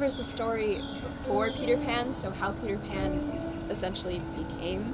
covers the story before Peter Pan, so how Peter Pan essentially became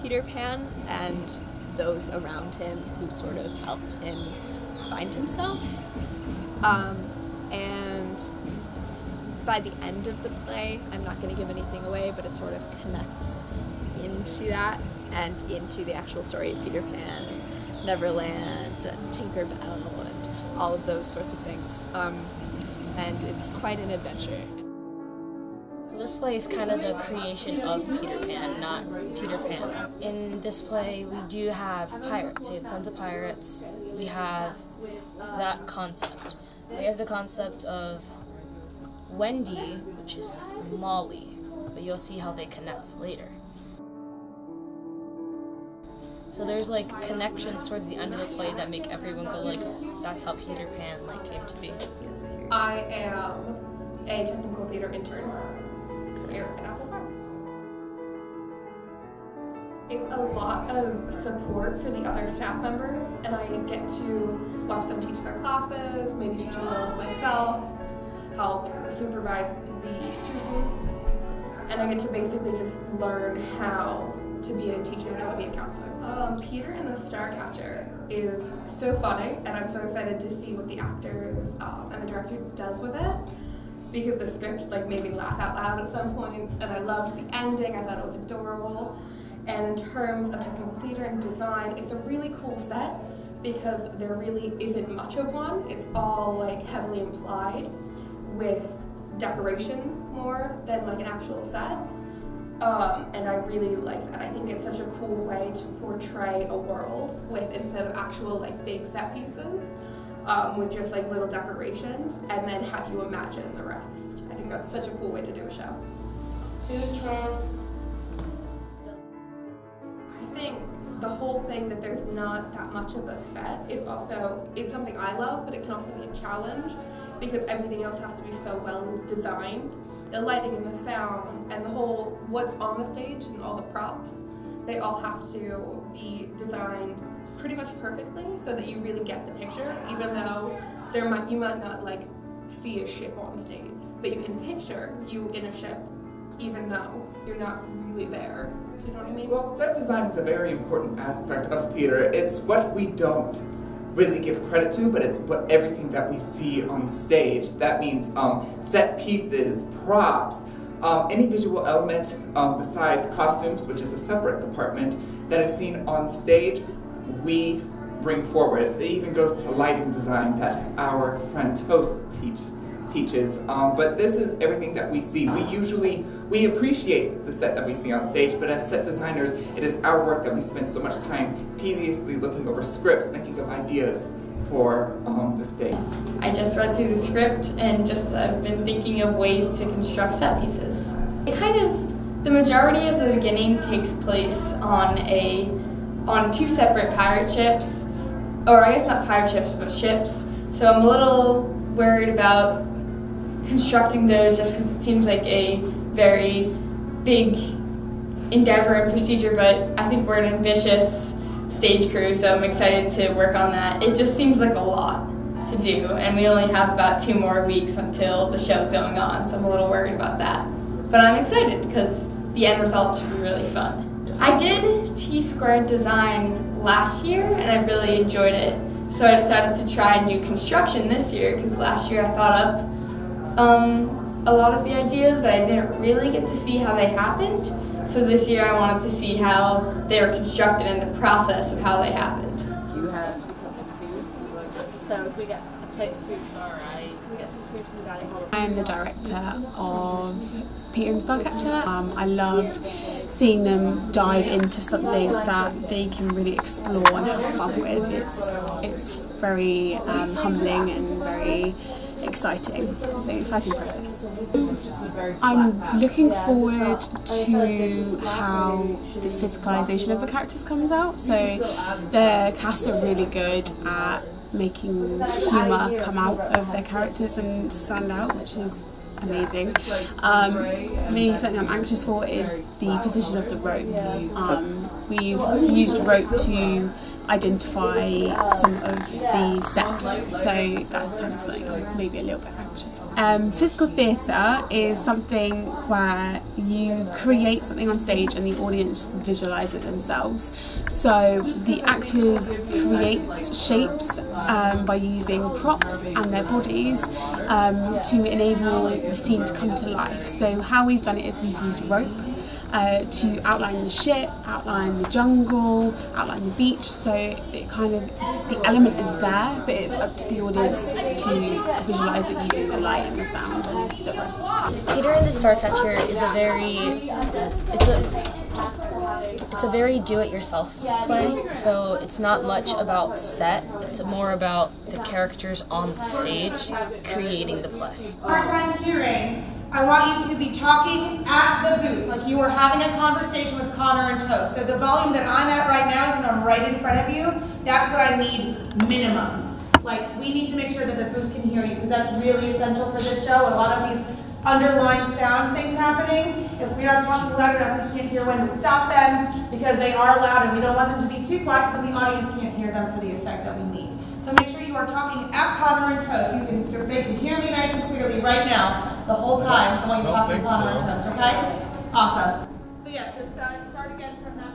Peter Pan and those around him who sort of helped him find himself. And by the end of the play, I'm not going to give anything away, but it sort of connects into that and into the actual story of Peter Pan and Neverland and Tinkerbell and all of those sorts of things. And it's quite an adventure. So this play is kind of the creation of Peter Pan, not Peter Pan. In this play, we do have pirates. We have tons of pirates. We have that concept. We have the concept of Wendy, which is Molly, but you'll see how they connect later. So there's like connections towards the end of the play that make everyone go like, that's how Peter Pan like came to be. I am a technical theater intern here in Apple Farm. It's a lot of support for the other staff members, and I get to watch them teach their classes, maybe teach a little myself, help supervise the students, and I get to basically just learn how to be a teacher and how to be a counselor. Peter in the Starcatcher is so funny, and I'm so excited to see what the actors and the director does with it, because the script like made me laugh out loud at some points, and I loved the ending. I thought it was adorable. And in terms of technical theater and design, it's a really cool set because there really isn't much of one. It's all like heavily implied with decoration more than like an actual set. And I really like that. I think it's such a cool way to portray a world with, instead of actual like big set pieces, with just like little decorations, and then have you imagine the rest. I think that's such a cool way to do a show. I think the whole thing that there's not that much of a set is also, it's something I love, but it can also be a challenge because everything else has to be so well designed. The lighting and the sound and the whole what's on the stage and all the props, they all have to be designed pretty much perfectly so that you really get the picture, even though you might not like see a ship on stage, but you can picture you in a ship even though you're not really there. Do you know what I mean? Well, set design is a very important aspect of theater. It's what we don't really give credit to, but it's everything that we see on stage. That means set pieces, props, any visual element besides costumes, which is a separate department, that is seen on stage, we bring forward. It even goes to the lighting design that our friend Toast teaches. But this is everything that we see. We appreciate the set that we see on stage, but as set designers, it is our work that we spend so much time tediously looking over scripts, thinking of ideas for the stage. I just read through the script and I've been thinking of ways to construct set pieces. The majority of the beginning takes place on two separate pirate ships, or I guess not pirate ships, but ships. So I'm a little worried about constructing those just because it seems like a very big endeavor and procedure, but I think we're an ambitious stage crew, so I'm excited to work on that. It just seems like a lot to do, and we only have about 2 more weeks until the show's going on, so I'm a little worried about that. But I'm excited because the end result should be really fun. I did T-squared design last year, and I really enjoyed it. So I decided to try and do construction this year because last year I thought up a lot of the ideas, but I didn't really get to see how they happened. So this year I wanted to see how they were constructed and the process of how they happened. You have some food. So if we get a plate of food, alright. We get some food from the dining hall. I'm the director of Peter and Starcatcher. I love seeing them dive into something that they can really explore and have fun with. It's very humbling and very exciting. It's an exciting process. I'm looking forward to how the physicalization of the characters comes out. So the cast are really good at making humour come out of their characters and stand out, which is amazing. Maybe something I'm anxious for is the position of the rope. We've used rope to identify some of the set, so that's kind of something I'm maybe a little bit Physical theatre is something where you create something on stage and the audience visualise it themselves. So the actors create shapes by using props and their bodies to enable the scene to come to life. So how we've done it is we've used rope to outline the ship, outline the jungle, outline the beach, so it kind of, the element is there, but it's up to the audience to visualise it using the light and the sound and the rope. Peter and the Starcatcher is it's a very do-it-yourself play, so it's not much about set, it's more about the characters on the stage creating the play. Hard time hearing. I want you to be talking at the booth, like you were having a conversation with Connor and Toast. So the volume that I'm at right now, even though I'm right in front of you, that's what I need minimum. Like, we need to make sure that the booth can hear you, because that's really essential for this show. A lot of these underlying sound things happening. If we're not talking loud enough, we can't hear when to stop them, because they are loud, and we don't want them to be too quiet so the audience can't hear them for the effect that we need. So make sure you are talking at Connor and Toast. They can hear me nice and clearly right now, the whole time. I want you talking to Connor and Toast, okay? Awesome. So yes, let's start again from that.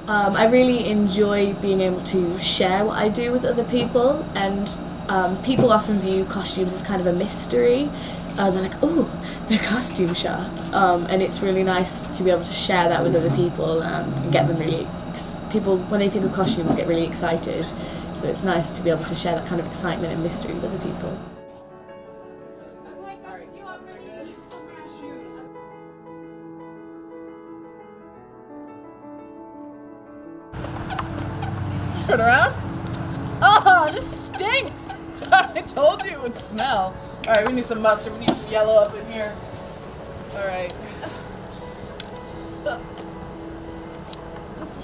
I really enjoy being able to share what I do with other people, and people often view costumes as kind of a mystery. They're like, oh, they're costume shop, and it's really nice to be able to share that with other people and get them really. People, when they think of costumes, get really excited. So it's nice to be able to share that kind of excitement and mystery with other people. Turn around. Oh, this stinks! I told you it would smell. Alright, we need some mustard. We need some yellow up in here. Alright.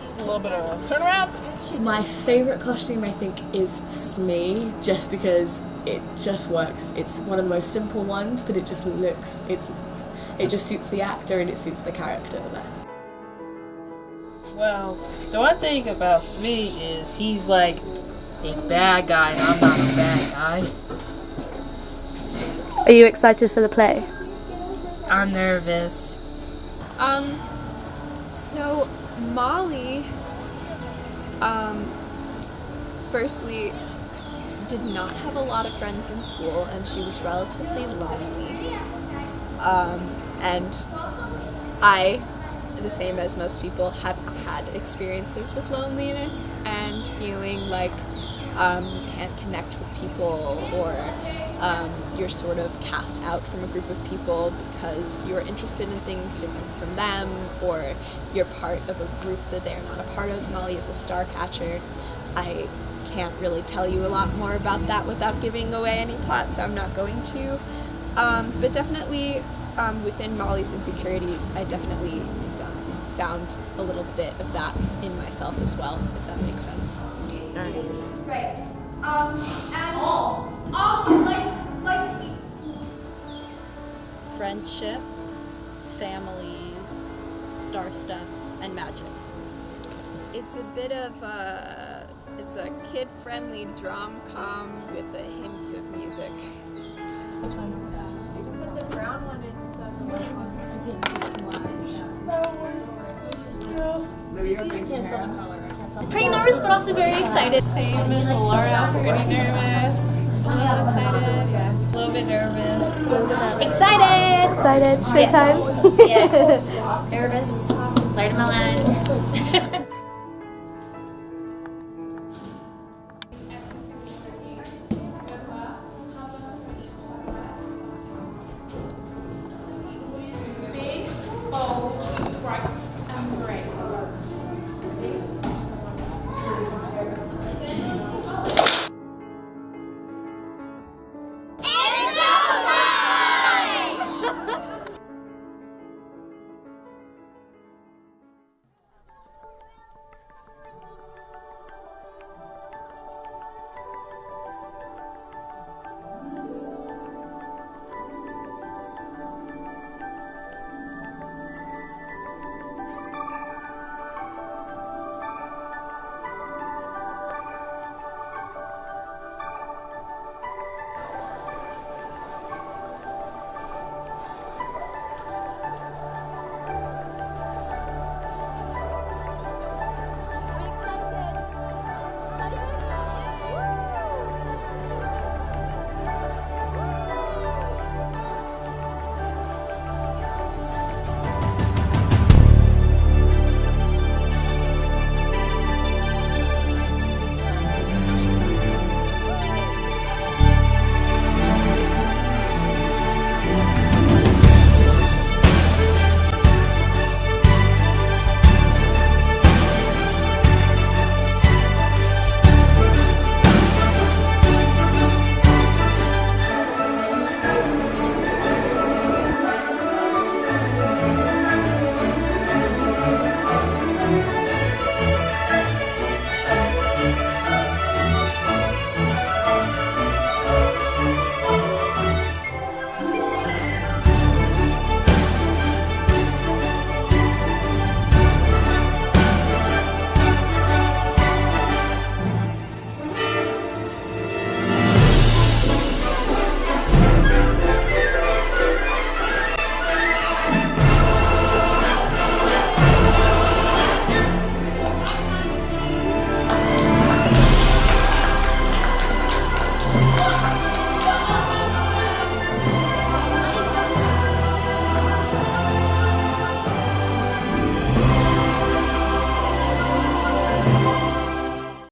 Just a little bit of... Turn around! My favourite costume, I think, is Smee, just because it just works. It's one of the most simple ones, but it just looks... It just suits the actor and it suits the character the best. Well, the one thing about Smee is he's like a bad guy, and I'm not a bad guy. Are you excited for the play? I'm nervous. So Molly, firstly, did not have a lot of friends in school, and she was relatively lonely. And I, the same as most people, have had experiences with loneliness and feeling like you can't connect with people, or you're sort of cast out from a group of people because you're interested in things different from them, or you're part of a group that they're not a part of. Molly is a Starcatcher. I can't really tell you a lot more about that without giving away any plot, so I'm not going to. But definitely within Molly's insecurities, I definitely found a little bit of that in myself as well, if that makes sense. Right. And all like friendship, families, star stuff, and magic. It's a bit of it's a kid-friendly drom-com with a hint of music. Which one? You can put the brown one in. Pretty nervous, but also very excited. Same as Laura, pretty nervous, a little excited, yeah. A little bit nervous. Excited! Excited. Showtime? Yes. Nervous. Learning my lines.